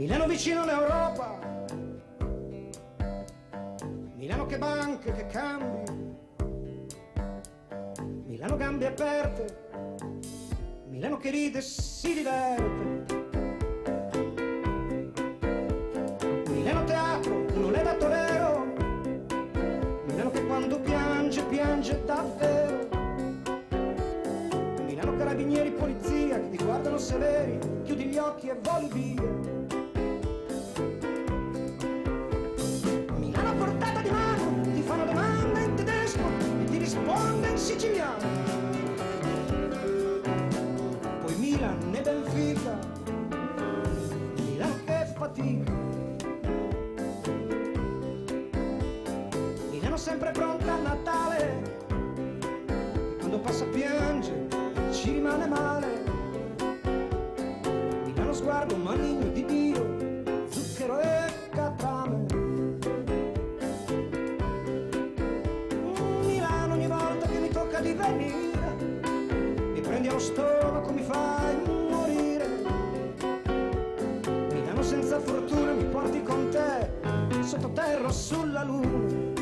Milano vicino all'Europa, Milano che banche, che cambi, Milano gambe aperte, Milano che ride e si diverte. Milano teatro, non è dato vero, Milano che quando piange, piange davvero. Milano carabinieri, polizia che ti guardano severi, chiudi gli occhi e voli via. Milano a portata di mano, ti fanno domande in tedesco e ti risponde in siciliano. Poi Milan e Benfica, Milano che fatica. Milano sempre pronta a Natale, e quando passa piange, ci rimane male. Milano sguardo maligno di Dio, zucchero e catrame. Milano ogni volta che mi tocca di venire, mi prendi allo stomaco, mi fai morire. Milano senza fortuna, mi porti con te, sottoterra o sulla luna.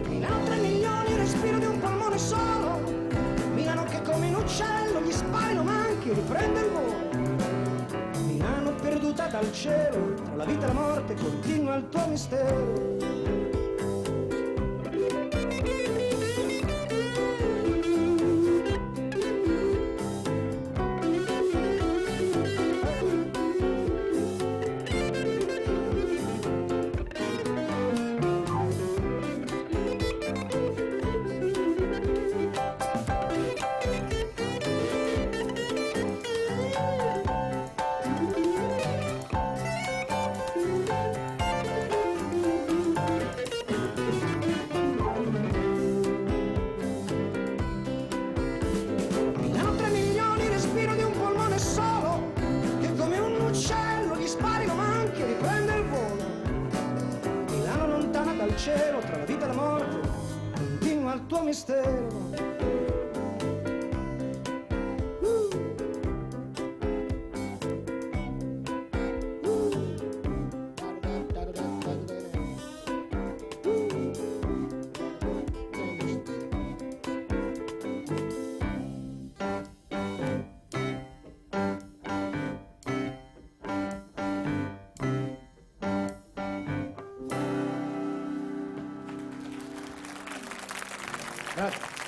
Milano 3 milioni, respiro di un polmone solo, Milano che come un uccello gli spari lo manchi e riprende il volo. Milano perduta dal cielo, tra la vita e la morte continua il tuo mistero. Dal cielo, tra la vita e la morte, continua il tuo mistero. Grazie.